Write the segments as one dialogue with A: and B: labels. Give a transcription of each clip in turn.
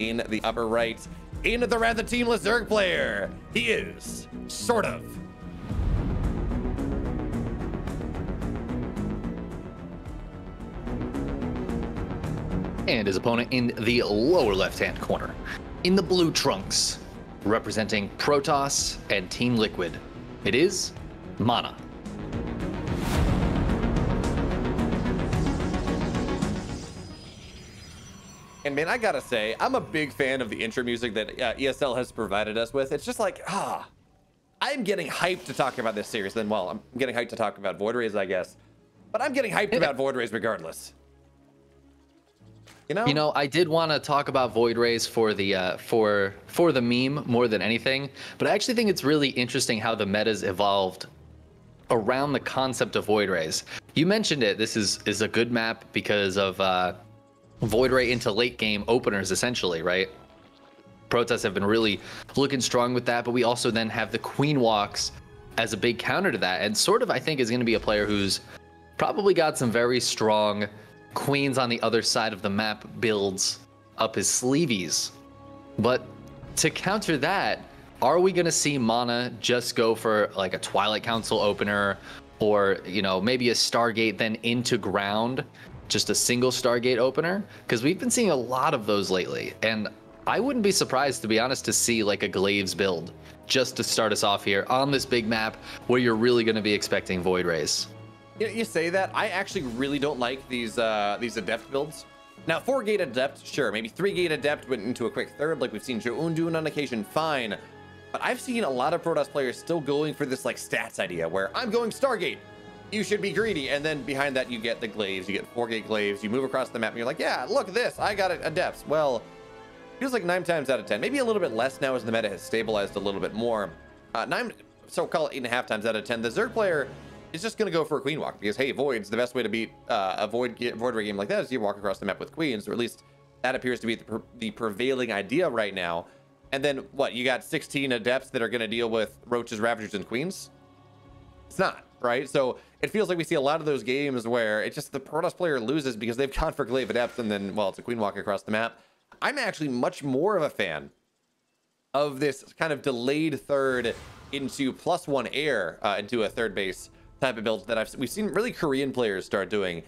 A: In the upper right, in the rather teamless Zerg player, he is SortOf.
B: And his opponent in the lower left-hand corner, in the blue trunks, representing Protoss and Team Liquid, it is MaNa.
A: And man, I gotta say, I'm a big fan of the intro music that ESL has provided us with. It's just like, I'm getting hyped to talk about this series. Then, well, I'm getting hyped to talk about Void Rays, I guess. But I'm getting hyped about Void Rays regardless. You know,
B: I did want to talk about Void Rays for the for the meme more than anything, but I actually think it's really interesting how the meta's evolved around the concept of Void Rays. You mentioned it. This is a good map because of Void Ray into late game openers, essentially, right? Protoss have been really looking strong with that, but we also then have the Queen Walks as a big counter to that. And SortOf, I think, is going to be a player who's probably got some very strong Queens on the other side of the map builds up his sleeveys. But to counter that, are we going to see MaNa just go for like a Twilight Council opener, or, you know, maybe a Stargate then into ground? Just a single Stargate opener, because we've been seeing a lot of those lately, and I wouldn't be surprised, to be honest, to see like a Glaives build just to start us off here on this big map where you're really going to be expecting Void Rays.
A: You say that, I actually really don't like these Adept builds. Now, 4-gate Adept, sure, maybe 3-gate Adept went into a quick third, like we've seen Joon doing on occasion, fine. But I've seen a lot of Protoss players still going for this like stats idea where I'm going Stargate, you should be greedy, and then behind that you get the Glaives, you get 4-gate Glaives, you move across the map and you're like, yeah, look at this, I got it Adepts. Well, feels like 9 times out of 10, maybe a little bit less now as the meta has stabilized a little bit more. So call it 8.5 times out of 10, the Zerg player is just going to go for a Queen Walk, because hey, Void's the best way to beat a Void Ray game like that is you walk across the map with Queens, or at least that appears to be the prevailing idea right now. And then what, you got 16 Adepts that are going to deal with Roaches, Ravagers, and Queens? It's not, right? So it feels like we see a lot of those games where it's just the Protoss player loses because they've gone for Glaive Adept, and then, well, it's a Queen Walk across the map. I'm actually much more of a fan of this kind of delayed third into +1 air into a third base type of build that we've seen really Korean players start doing.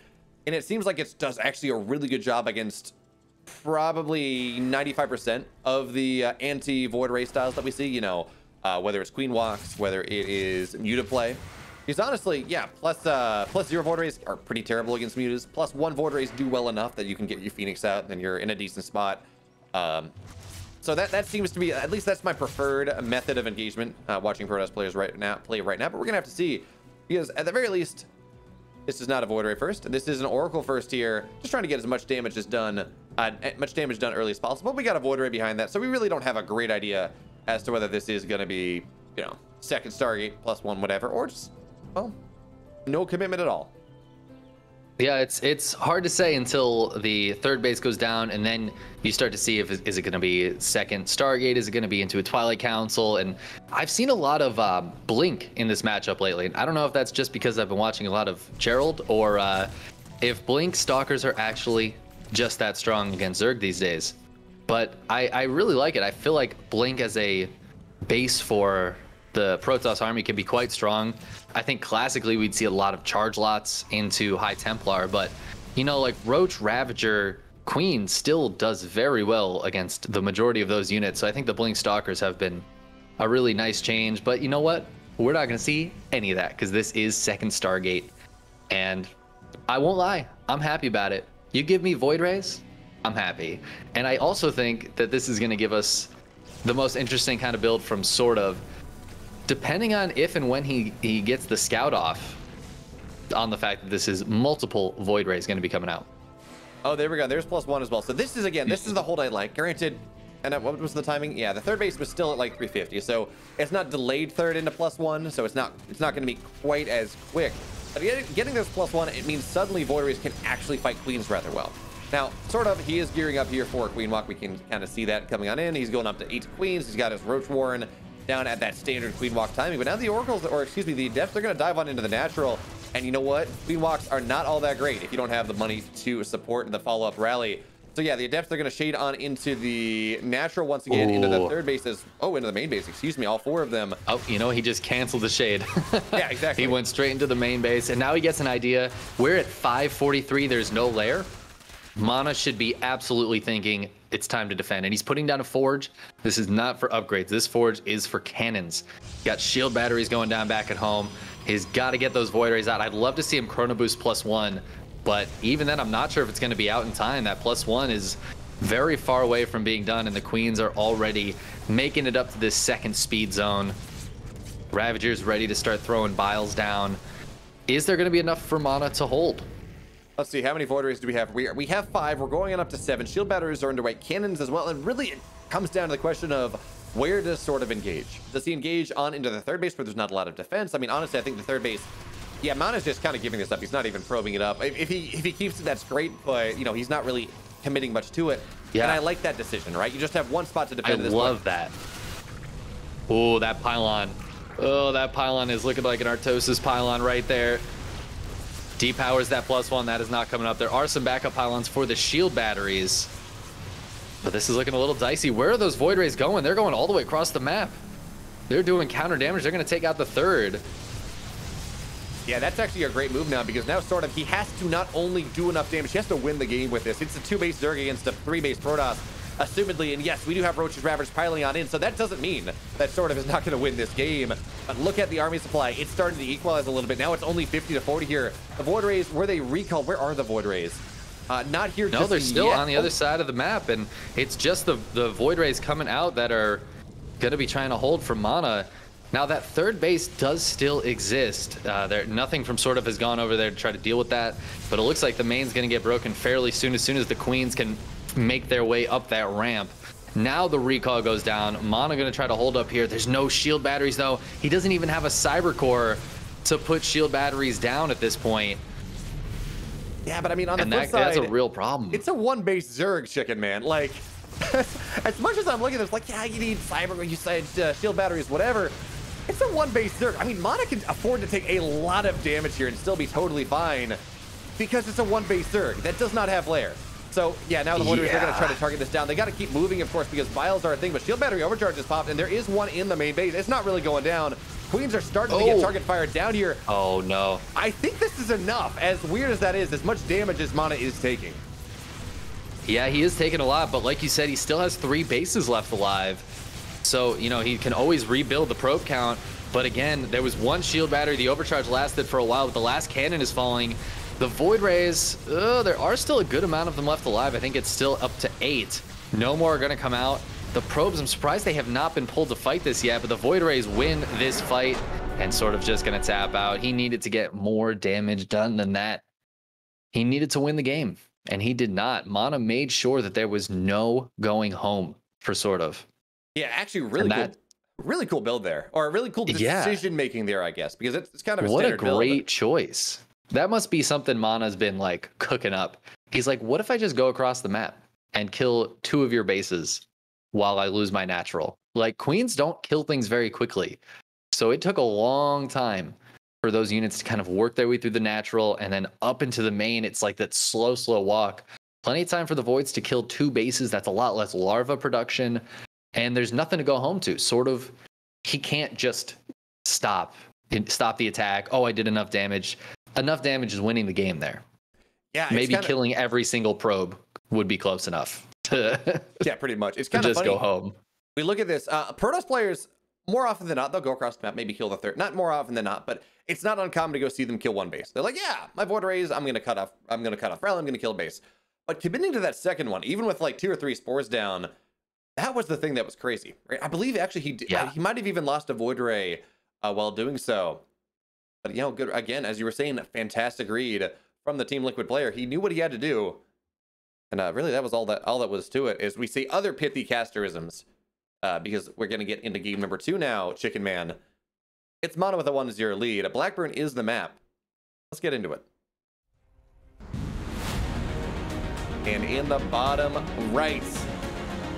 A: And it seems like it does actually a really good job against probably 95% of the anti-Void Ray styles that we see, you know, whether it's Queen Walks, whether it is Muta play. Because honestly, yeah, plus 0 Void Rays are pretty terrible against Mutas. +1 Void Rays do well enough that you can get your Phoenix out, and then you're in a decent spot. So that seems to be, at least that's my preferred method of engagement, watching Protoss players play right now. But we're gonna have to see, because at the very least, this is not a Void Ray first. This is an Oracle first here, just trying to get as much damage done early as possible. We got a Void Ray behind that, so we really don't have a great idea as to whether this is going to be, you know, second Stargate +1 whatever, or just, well, no commitment at all.
B: Yeah, it's hard to say until the third base goes down, and then you start to see is it going to be second Stargate, is it going to be into a Twilight Council. And I've seen a lot of Blink in this matchup lately, and I don't know if that's just because I've been watching a lot of Gerald, or if Blink Stalkers are actually just that strong against Zerg these days. But I really like it. I feel like Blink as a base for the Protoss army can be quite strong. I think classically we'd see a lot of charge lots into High Templar, but, you know, like Roach, Ravager, Queen still does very well against the majority of those units. So I think the Blink Stalkers have been a really nice change. But you know what? We're not going to see any of that because this is second Stargate. And I won't lie, I'm happy about it. You give me Void Rays, I'm happy. And I also think that this is going to give us the most interesting kind of build from SortOf, depending on if and when he gets the scout off on the fact that this is multiple Void Rays going to be coming out.
A: Oh, there we go. There's +1 as well. So this is, again, this is the hold I like. Granted, and what was the timing? Yeah, the third base was still at like 350. So it's not delayed third into +1. So it's not going to be quite as quick. But getting this +1, it means suddenly Void Rays can actually fight Queens rather well. Now, SortOf, he is gearing up here for a Queen Walk. We can kind of see that coming on in. He's going up to 8 Queens. He's got his Roach Warren down at that standard Queen Walk timing. But now the Oracles, or excuse me, the Adepts, they're going to dive on into the natural. And you know what? Queen Walks are not all that great if you don't have the money to support the follow-up rally. So yeah, the Adepts are going to shade on into the natural once again, into the third base into the main base, excuse me, all 4 of them.
B: Oh, you know, he just canceled the shade.
A: Yeah, exactly.
B: He went straight into the main base, and now he gets an idea. We're at 543, there's no lair. MaNa should be absolutely thinking it's time to defend, and he's putting down a forge. This is not for upgrades. This forge is for cannons. Got shield batteries going down back at home. He's got to get those void rays out. I'd love to see him chrono boost +1, but even then, I'm not sure if it's going to be out in time. That +1 is very far away from being done, and the Queens are already making it up to this second speed zone. Ravager's ready to start throwing Biles down. Is there going to be enough for MaNa to hold?
A: Let's see, how many void rays do we have? We have 5. We're going on up to 7. Shield batteries are underway. Cannons as well. And really, it comes down to the question of where does SortOf engage? Does he engage on into the third base where there's not a lot of defense? I mean, honestly, I think the third base, yeah, MaNa's just kind of giving this up. He's not even probing it up. If he keeps it, that's great. But, you know, he's not really committing much to it. Yeah. And I like that decision, right? You just have one spot to defend.
B: I love that. Oh, that pylon. Oh, that pylon is looking like an Artosis pylon right there. Depowers that +1. That is not coming up. There are some backup pylons for the shield batteries, but this is looking a little dicey. Where are those void rays going? They're going all the way across the map. They're doing counter damage. They're going to take out the third.
A: Yeah, that's actually a great move now, because now SortOf, he has to not only do enough damage, he has to win the game with this. It's a 2-base Zerg against a 3-base Protoss, assumedly. And yes, we do have Roaches, Ravagers piling on in, so that doesn't mean that SortOf is not going to win this game. But look at the army supply. It's starting to equalize a little bit. Now it's only 50 to 40 here. The void rays, were they recalled? Where are the void rays? Not here.
B: No, they're still on the other side of the map, and it's just the void rays coming out that are going to be trying to hold for MaNa. Now that third base does still exist. Nothing from SortOf has gone over there to try to deal with that, but it looks like the main's going to get broken fairly soon, as the Queens can make their way up that ramp. Now the recall goes down. MaNa going to try to hold up here. There's no shield batteries though. He doesn't even have a cyber core to put shield batteries down at this point.
A: Yeah, but I mean, on the flip side,
B: that's a real problem.
A: It's a 1-base Zerg, chicken man. Like, as much as I'm looking at this, like, yeah, you need cyber, you said shield batteries, whatever. It's a 1-base Zerg. I mean, MaNa can afford to take a lot of damage here and still be totally fine, because it's a 1-base Zerg that does not have lair. So yeah, now the void rays are going to try to target this down. They got to keep moving, of course, because Biles are a thing, but shield battery overcharge has popped, and there is one in the main base. It's not really going down. Queens are starting to get target fired down here.
B: Oh no.
A: I think this is enough, as weird as that is, as much damage as MaNa is taking.
B: Yeah, he is taking a lot, but like you said, he still has 3 bases left alive. So, you know, he can always rebuild the probe count. But again, there was 1 shield battery. The overcharge lasted for a while, but the last cannon is falling. The void rays, there are still a good amount of them left alive. I think it's still up to 8. No more are going to come out. The probes, I'm surprised they have not been pulled to fight this yet, but the void rays win this fight and SortOf just going to tap out. He needed to get more damage done than that. He needed to win the game, and he did not. MaNa made sure that there was no going home for SortOf.
A: Yeah, actually really cool build there, or a really cool decision making there, I guess, because it's kind of a standard build.
B: What a great choice. That must be something MaNa's been like cooking up. He's like, what if I just go across the map and kill 2 of your bases while I lose my natural? Like, Queens don't kill things very quickly. So it took a long time for those units to kind of work their way through the natural, and then up into the main. It's like that slow walk. Plenty of time for the Voids to kill 2 bases. That's a lot less larva production. And there's nothing to go home to. SortOf, he can't just stop the attack. Oh, I did enough damage. Enough damage is winning the game there. Yeah, maybe killing every single probe would be close enough.
A: Yeah, pretty much. It's kind of
B: just
A: funny.
B: Go home.
A: We look at this. Protoss players, more often than not, they'll go across the map, maybe kill the third. Not more often than not, but it's not uncommon to go see them kill 1 base. They're like, yeah, my void rays, I'm gonna cut off rally, I'm gonna kill a base. But committing to that second one, even with like 2 or 3 spores down, that was the thing that was crazy, right? I believe actually he might have even lost a void ray while doing so. But you know, good again, as you were saying, fantastic read from the Team Liquid player. He knew what he had to do, and really that was all that was to it. Is we see other pithy casterisms because we're gonna get into game number 2 now. Chicken Man, it's MaNa with a 1-0 lead. Blackburn is the map. Let's get into it. And in the bottom right,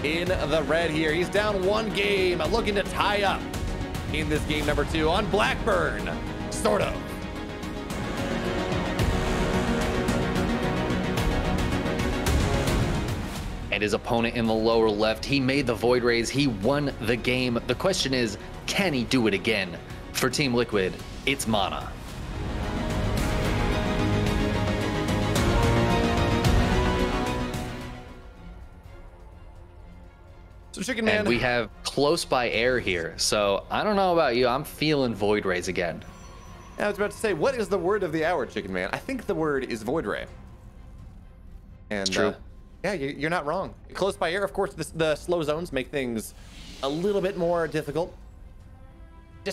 A: in the red here, he's down 1 game, looking to tie up in this game number 2 on Blackburn. SortOf.
B: and his opponent in the lower left. He made the Void Rays. He won the game. The question is, can he do it again? For Team Liquid, it's MaNa.
A: So Chicken Man.
B: And we have close by air here. So I don't know about you. I'm feeling Void Rays again.
A: I was about to say, what is the word of the hour, Chicken Man? I think the word is Void Ray. And
B: True.
A: Yeah, you're not wrong. Close by air, of course, the slow zones make things a little bit more difficult.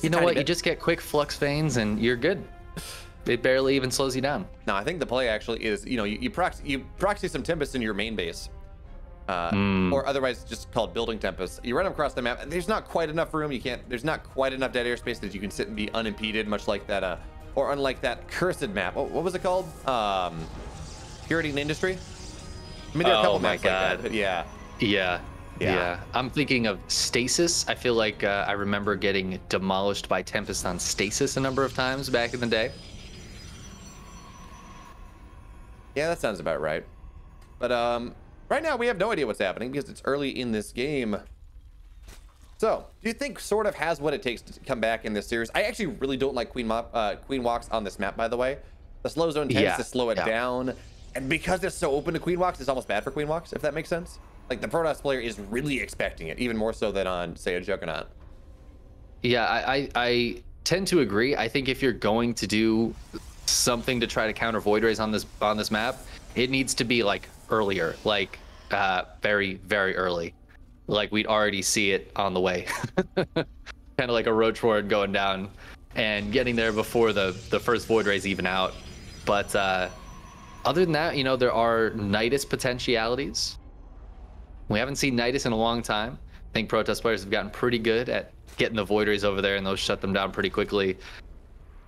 B: You know what? You just get quick flux veins and you're good. It barely even slows you down.
A: No, I think the play actually is, you proxy some Tempest in your main base. Or otherwise just called building Tempest. You run them across the map. There's not quite enough room. There's not quite enough dead airspace that you can sit and be unimpeded, much like that, or unlike that cursed map. What was it called? Purity and Industry? I mean, there are a couple maps like that, but yeah.
B: Yeah. I'm thinking of Stasis. I feel like I remember getting demolished by Tempest on Stasis a number of times back in the day.
A: Yeah, that sounds about right. But right now we have no idea what's happening because it's early in this game. So, do you think SortOf has what it takes to come back in this series? I actually really don't like Queen Walks on this map, by the way. The slow zone tends to slow it down. And because it's so open to Queen Walks, it's almost bad for Queen Walks, if that makes sense. Like, the Protoss player is really expecting it, even more so than on, say, a Juggernaut.
B: Yeah, I tend to agree. I think if you're going to do something to try to counter Void Rays on this map, it needs to be, like, earlier. Like, very, very early. Like, we'd already see it on the way. Kind of like a Roach Ward going down and getting there before the first Void Rays even out. But other than that, there are Nidus potentialities. We haven't seen Nidus in a long time. I think Protoss players have gotten pretty good at getting the Void Rays over there, and those shut them down pretty quickly.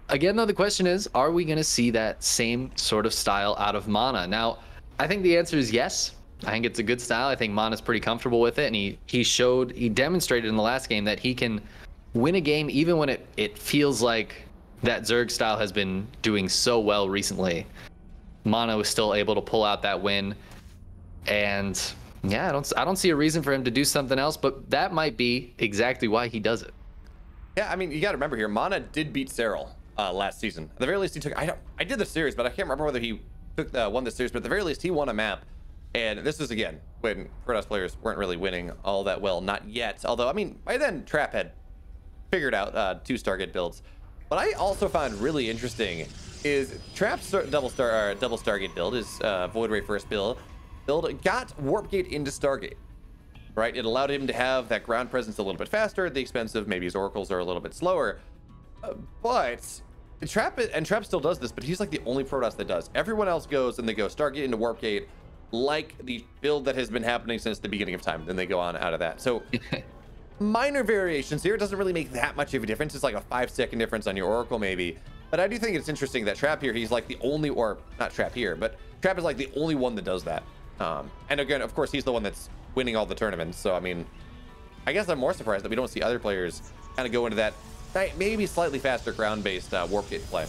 B: Again, though, the question is, are we going to see that same sort of style out of MaNa? Now, I think the answer is yes. I think it's a good style. I think MaNa's pretty comfortable with it, and he demonstrated in the last game that he can win a game even when it feels like that Zerg style has been doing so well recently. MaNa was still able to pull out that win, and yeah, I don't see a reason for him to do something else, but that might be exactly why he does it.
A: Yeah, I mean, you got to remember here, MaNa did beat Serral last season. At the very least, he took. I did the series, but I can't remember whether he won the series. But at the very least, he won a map. And this is again when Protoss players weren't really winning all that well, not yet. Although, I mean, by then Trap had figured out 2 Stargate builds. What I also found really interesting is Trap's double Stargate build, his Void Ray first build got Warp Gate into Stargate. Right, it allowed him to have that ground presence a little bit faster at the expense of maybe his oracles are a little bit slower. But Trap still does this, but he's like the only Protoss that does. Everyone else goes and they go Stargate into Warp Gate, like the build that has been happening since the beginning of time. Then they go on out of that. So minor variations here. It doesn't really make that much of a difference. It's like a 5-second difference on your oracle maybe. But I do think it's interesting that Trap here, he's like the only, or not Trap here, but Trap is like the only one that does that. And again, of course, he's the one that's winning all the tournaments. So, I mean, I guess I'm more surprised that we don't see other players kind of go into that maybe slightly faster ground-based Warp Gate play.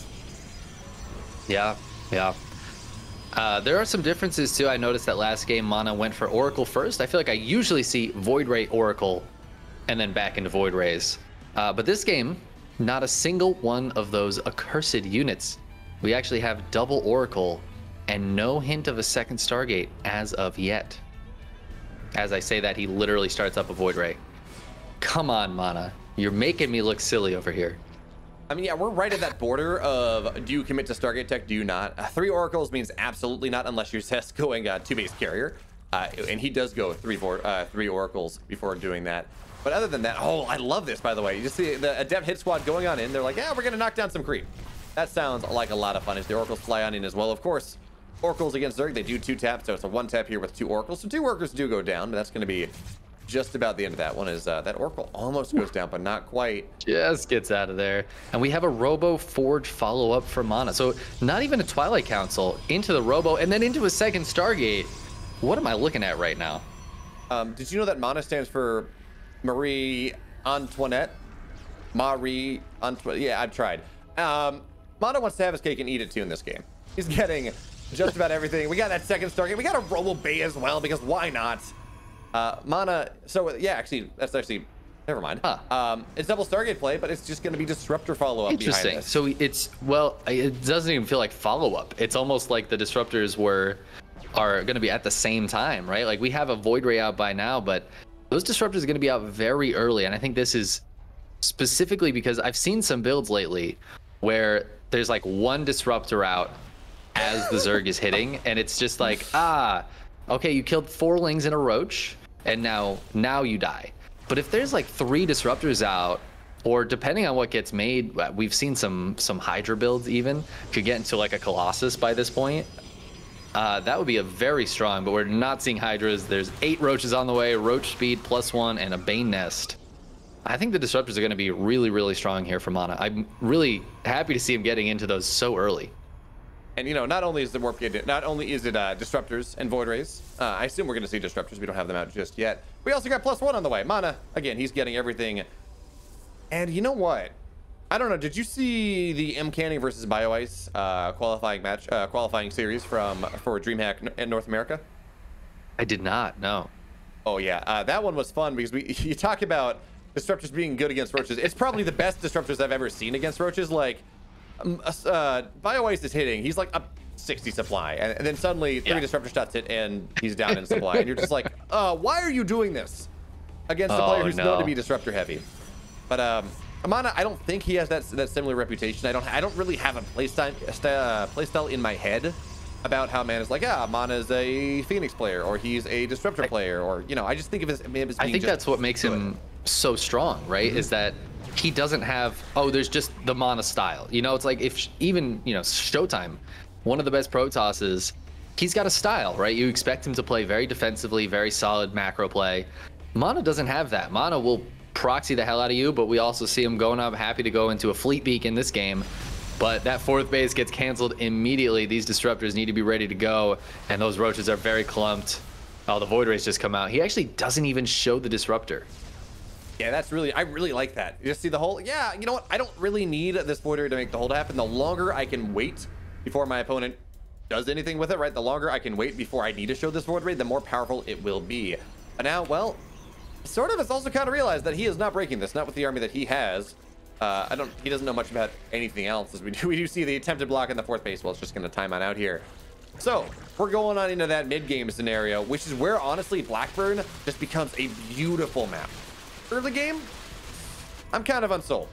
B: Yeah. There are some differences, too. I noticed that last game, MaNa went for Oracle first. I feel like I usually see Void Ray Oracle and then back into Void Rays. But this game, not a single one of those accursed units. We actually have double Oracle and no hint of a second Stargate as of yet. As I say that, he literally starts up a Void Ray. Come on, MaNa. You're making me look silly over here.
A: I mean, yeah, we're right at that border of do you commit to Stargate tech, do you not? 3 oracles means absolutely not unless you're just going 2-base carrier. And he does go 3 oracles before doing that. But other than that, oh, I love this, by the way. You just see the Adept hit squad going on in. They're like, yeah, we're going to knock down some creep. That sounds like a lot of fun as the oracles fly on in as well. Of course, oracles against Zerg, they do 2 taps, so it's a 1 tap here with 2 oracles. So 2 workers do go down, but that's going to be just about the end of that one. Is that oracle almost goes down, but not quite.
B: Just gets out of there. And we have a Robo Forge follow-up from MaNa. So not even a Twilight Council, into the Robo, and then into a second Stargate. What am I looking at right now?
A: Did you know that MaNa stands for Marie Antoinette? Marie Antoinette. Yeah, I've tried. MaNa wants to have his cake and eat it too in this game. He's getting just about everything. We got that second Stargate. We got a Robo Bay as well, because why not? MaNa, so yeah, actually, that's actually, never mind. It's double Stargate play, but it's just going to be Disruptor follow-up behind
B: Interesting.
A: this.
B: So it's, well, it doesn't even feel like follow-up. It's almost like the Disruptors are going to be at the same time, right? Like we have a Void Ray out by now, but those Disruptors are going to be out very early. And I think this is specifically because I've seen some builds lately where there's like one Disruptor out as the Zerg is hitting, and it's just like, okay, you killed 4 Lings and a Roach, and now you die. But if there's like 3 Disruptors out, or depending on what gets made, we've seen some Hydra builds even could get into like a Colossus by this point. That would be a very strong, but we're not seeing Hydras. There's 8 Roaches on the way, Roach speed +1, and a Bane Nest. I think the Disruptors are going to be really, really strong here for MaNa. I'm really happy to see him getting into those so early.
A: And you know, not only is it Disruptors and Void Rays. I assume we're going to see Disruptors. We don't have them out just yet. We also got +1 on the way. MaNa, again, he's getting everything. And you know what? I don't know. Did you see the MCanning versus BioIce qualifying series for DreamHack in North America?
B: I did not. No.
A: Oh yeah, that one was fun because you talk about Disruptors being good against Roaches. It's probably the best Disruptors I've ever seen against Roaches. Like, BioIce is hitting. He's like up 60 supply, and then suddenly 3 Disruptor shots hit, and he's down in supply. And you're just like, why are you doing this against a player who's known to be Disruptor heavy? But MaNa, I don't think he has that similar reputation. I don't really have a playstyle in my head about how MaNa's like, MaNa is a Phoenix player, or he's a Disruptor player, or, you know, I just think of him as being
B: I think that's what makes him so strong, right? Is that he doesn't have, there's just the MaNa style. You know, it's like if even, you know, Showtime, one of the best Protosses, he's got a style, right? You expect him to play very defensively, very solid macro play. MaNa doesn't have that. MaNa will proxy the hell out of you, but we also see him going up happy to go into a Fleet Beak in this game. But that 4th base gets canceled immediately. These Disruptors need to be ready to go, and those Roaches are very clumped. Oh, the Void Rays just come out. He actually doesn't even show the Disruptor.
A: Yeah, I really like that. You just see the whole, you know what? I don't really need this Void Ray to make the hold happen. The longer I can wait before my opponent does anything with it, right? The longer I can wait before I need to show this Void Ray, the more powerful it will be. But now, well, SortOf has also kind of realized that he is not breaking this, not with the army that he has. He doesn't know much about anything else, as we do see the attempted block in the 4th base. Well, it's just going to time out here. So we're going on into that mid-game scenario, which is where honestly Blackburn just becomes a beautiful map. Early game, I'm kind of unsold.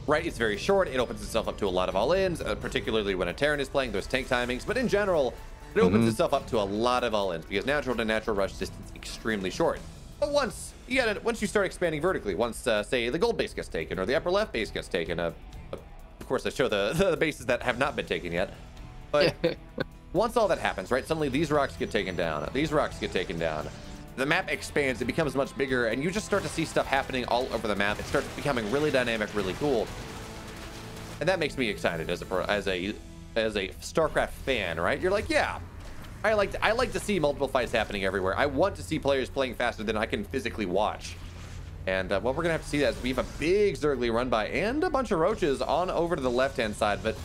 A: Right, it's very short. It opens itself up to a lot of all-ins, particularly when a Terran is playing those tank timings. But in general, it opens itself up to a lot of all-ins because natural to natural rush distance is extremely short. But once you start expanding vertically, once say the gold base gets taken or the upper left base gets taken, of course I show the bases that have not been taken yet. But once all that happens, right, suddenly these rocks get taken down, these rocks get taken down. The map expands, it becomes much bigger, and you just start to see stuff happening all over the map. It starts becoming really dynamic, really cool, and that makes me excited as a StarCraft fan, right? You're like, yeah, I like to see multiple fights happening everywhere. I want to see players playing faster than I can physically watch. And what we're gonna have to see is we have a big Zergly run by and a bunch of Roaches on over to the left-hand side. But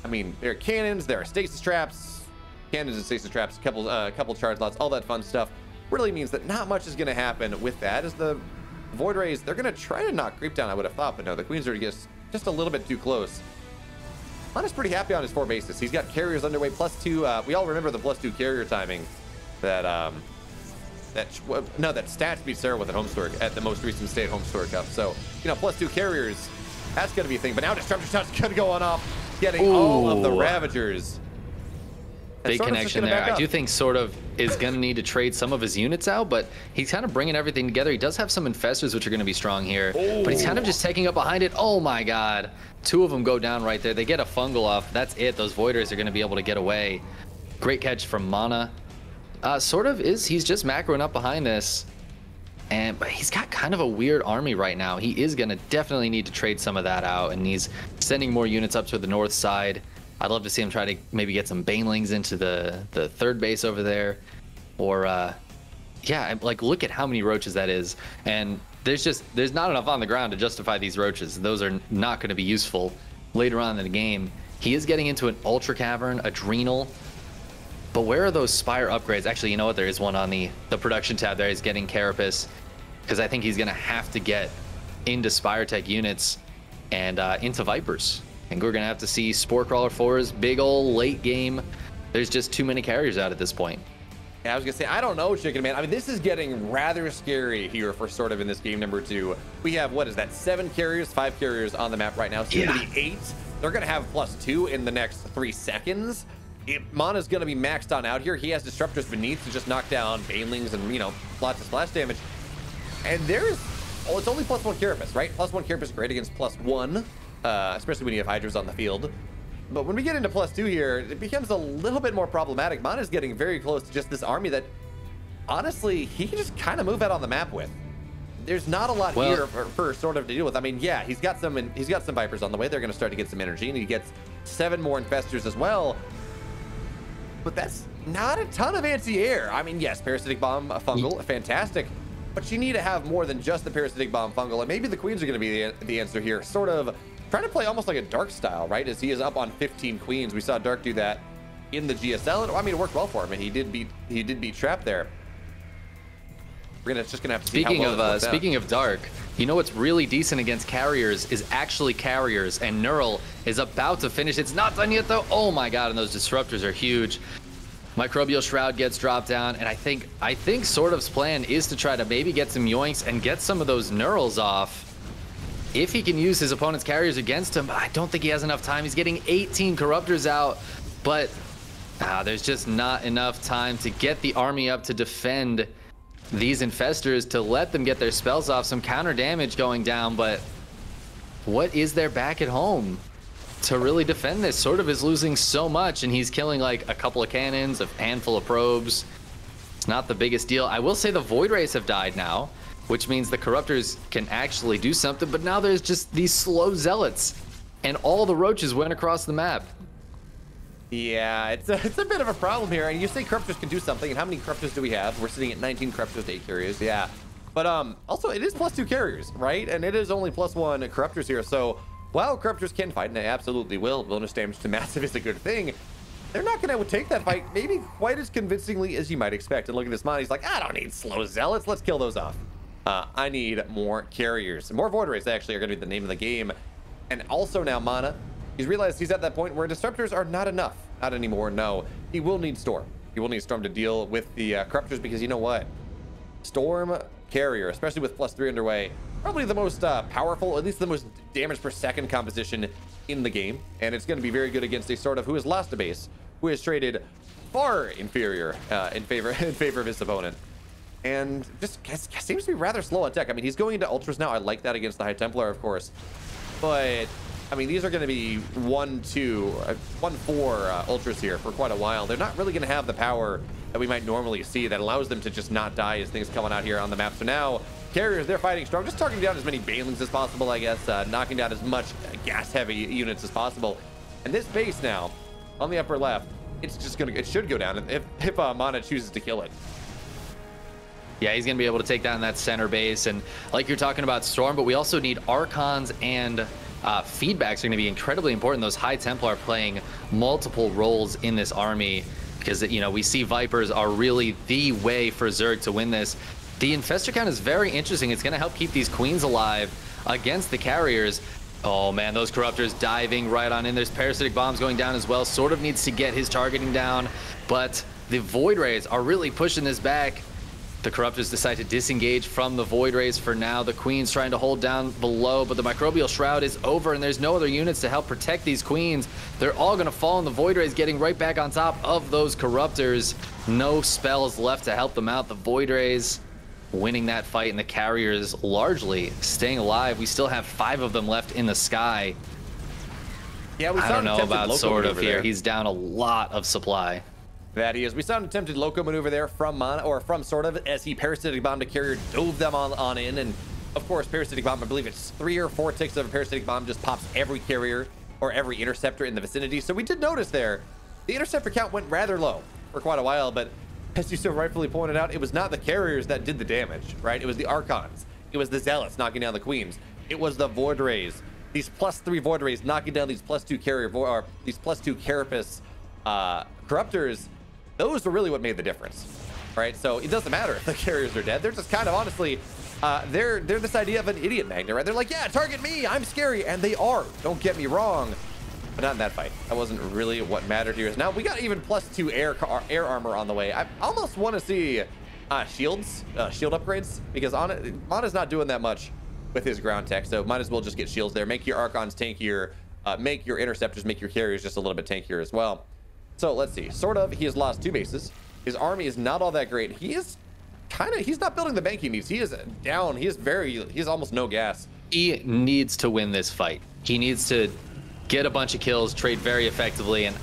A: I mean, there are cannons, there are stasis traps, cannons and stasis traps, a couple charge lots, all that fun stuff. Really means that not much is going to happen with that, as the Void Rays, they're going to try to knock creep down, I would have thought, but no, the Queens are just a little bit too close. MaNa's pretty happy on his 4 bases. He's got carriers underway, +2. We all remember the +2 carrier timing that Stats beat Sarah with at Homestork at the most recent State Homestork Cup. So, you know, +2 carriers, that's going to be a thing. But now Disruptor Shot's going to go on getting all of the Ravagers.
B: Big connection there. I do think SortOf is going to need to trade some of his units out, but he's kind of bringing everything together. He does have some Infestors, which are going to be strong here, but he's kind of just taking up behind it. Oh my god. 2 of them go down right there. They get a fungal off. That's it. Those Voiders are going to be able to get away. Great catch from MaNa. SortOf he's just macroing up behind this, but he's got kind of a weird army right now. He is going to definitely need to trade some of that out, and he's sending more units up to the north side. I'd love to see him try to maybe get some Banelings into the 3rd base over there, or yeah, like look at how many Roaches that is, and there's not enough on the ground to justify these Roaches. Those are not going to be useful later on in the game. He is getting into an Ultra Cavern, Adrenal. But where are those Spire upgrades? Actually, you know what? There is one on the production tab there. He's getting Carapace, because I think he's going to have to get into Spire Tech units and into Vipers. I think we're going to have to see Spore Crawler 4s, big ol' late game. There's just too many carriers out at this point.
A: Yeah, I was gonna say, I don't know, Chicken Man. I mean, this is getting rather scary here for sort of in this game number 2. We have, what is that, 7 carriers, 5 carriers on the map right now, soon to be 8. They're gonna have +2 in the next 3 seconds. MaNa's gonna be maxed on out here. He has Disruptors beneath to just knock down Banelings and, you know, lots of splash damage. And there's, oh, it's only +1 Carapace, right? +1 Carapace is great against +1, especially when you have Hydras on the field. But when we get into +2 here, it becomes a little bit more problematic. MaNa's getting very close to just this army that, honestly, he can just kind of move out on the map with. There's not a lot here for sort of to deal with. I mean, yeah, he's got some Vipers on the way. They're going to start to get some energy, and he gets 7 more Infestors as well. But that's not a ton of anti-air. I mean, yes, Parasitic Bomb, Fungal, fantastic. But you need to have more than just the Parasitic Bomb, Fungal, and maybe the Queens are going to be the answer here. Sort of trying to play almost like a Dark style, right? As he is up on 15 Queens. We saw Dark do that in the GSL, and I mean, it worked well for him, and he did beat Trap there. We're just gonna have to see how well this works out.
B: Speaking of Dark, you know what's really decent against carriers is actually carriers, and Neural is about to finish. It's not done yet though. Oh my god, and those disruptors are huge. Microbial Shroud gets dropped down, and I think SortOf's plan is to try to maybe get some yoinks and get some of those Neurals off. If he can use his opponent's carriers against him, I don't think he has enough time. He's getting 18 Corruptors out, but there's just not enough time to get the army up to defend these Infestors, to let them get their spells off. Some counter damage going down, but what is there back at home to really defend this? SortOf is losing so much, and he's killing like a couple of cannons, a handful of probes. It's not the biggest deal. I will say the Void Rays have died now, which means the Corruptors can actually do something, but now there's just these slow Zealots, and all the Roaches went across the map.
A: Yeah, it's a bit of a problem here. And you say Corruptors can do something, and how many Corruptors do we have? We're sitting at 19 Corruptors, 8 carriers, yeah. But also, it is +2 carriers, right? And it is only +1 Corruptors here, so while Corruptors can fight, and they absolutely will, bonus damage to massive is a good thing, they're not going to take that fight maybe quite as convincingly as you might expect. And look at this MaNa, he's like, I don't need slow Zealots, let's kill those off. I need more carriers. More Void Rays actually are going to be the name of the game. And also now MaNa, he's realized he's at that point where Disruptors are not enough. Not anymore, no. He will need Storm. He will need Storm to deal with the Corruptors, because you know what? Storm Carrier, especially with +3 underway, probably the most powerful, at least the most damage per second composition in the game. And it's going to be very good against a SortOf who has lost a base, who has traded far inferior in favor of his opponent. And just seems to be rather slow on tech. I mean, he's going into Ultras now. I like that against the High Templar, of course. But, I mean, these are going to be 1-4 Ultras here for quite a while. They're not really going to have the power that we might normally see that allows them to just not die as things coming out here on the map. So now, carriers, they're fighting strong. Just targeting down as many Banelings as possible, I guess. Knocking down as much gas-heavy units as possible. And this base now, on the upper left, it's just going to, it should go down if MaNa chooses to kill it.
B: Yeah, he's going to be able to take down that center base. And like you're talking about Storm, but we also need Archons, and feedbacks are going to be incredibly important. Those High Templar are playing multiple roles in this army, because, you know, we see Vipers are really the way for Zerg to win this. The Infestor count is very interesting. It's going to help keep these Queens alive against the carriers. Oh man, those Corruptors diving right on in. There's Parasitic Bombs going down as well. SortOf needs to get his targeting down, but the Void Rays are really pushing this back. The Corruptors decide to disengage from the Void Rays for now. The Queen's trying to hold down below, but the Microbial Shroud is over, and there's no other units to help protect these Queens. They're all going to fall, and the Void Rays getting right back on top of those Corruptors. No spells left to help them out. The Void Rays winning that fight, and the Carriers largely staying alive. We still have 5 of them left in the sky.
A: Yeah, we
B: I don't know about SortOf here.
A: There.
B: He's down a lot of supply.
A: That he is. We saw an attempted loco maneuver there from MaNa, or from SortOf, as he Parasitic Bombed a carrier, dove them on in, and of course Parasitic Bomb, I believe it's 3 or 4 ticks of a Parasitic Bomb just pops every carrier or every interceptor in the vicinity. So we did notice there, the interceptor count went rather low for quite a while, but as you so rightfully pointed out, it was not the carriers that did the damage, right? It was the Archons. It was the Zealots knocking down the Queens. It was the Void Rays. These +3 Void Rays knocking down these +2 carrier, or these +2 Carapace Corruptors. those are really what made the difference. Right? So it doesn't matter if the carriers are dead. They're just kind of honestly, they're this idea of an idiot magnet, right? They're like, yeah, target me, I'm scary, and they are. Don't get me wrong, but not in that fight. That wasn't really what mattered here. Now we got even +2 air armor on the way. I almost want to see shield upgrades, because MaNa's not doing that much with his ground tech, so might as well just get shields there. Make your Archons tankier, make your interceptors, make your carriers just a little bit tankier as well. So let's see. SortOf, he has lost 2 bases. His army is not all that great. He's not building the bank he needs. He is down. He has almost no gas.
B: He needs to win this fight. He needs to get a bunch of kills, trade very effectively, and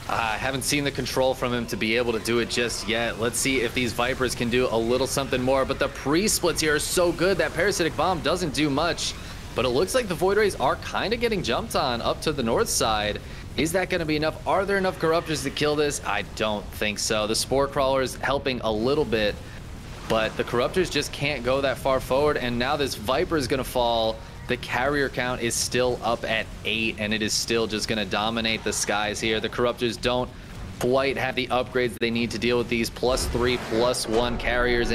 B: I haven't seen the control from him to be able to do it just yet. Let's see if these Vipers can do a little something more, but the pre-splits here are so good. That Parasitic Bomb doesn't do much, but it looks like the Void Rays are kind of getting jumped on up to the north side. Is that going to be enough? Are there enough Corruptors to kill this? I don't think so. The Spore Crawler's helping a little bit, but the Corruptors just can't go that far forward, and now this Viper is going to fall. The carrier count is still up at 8, and it is still just going to dominate the skies here. The Corruptors don't quite have the upgrades they need to deal with these +3, +1 carriers.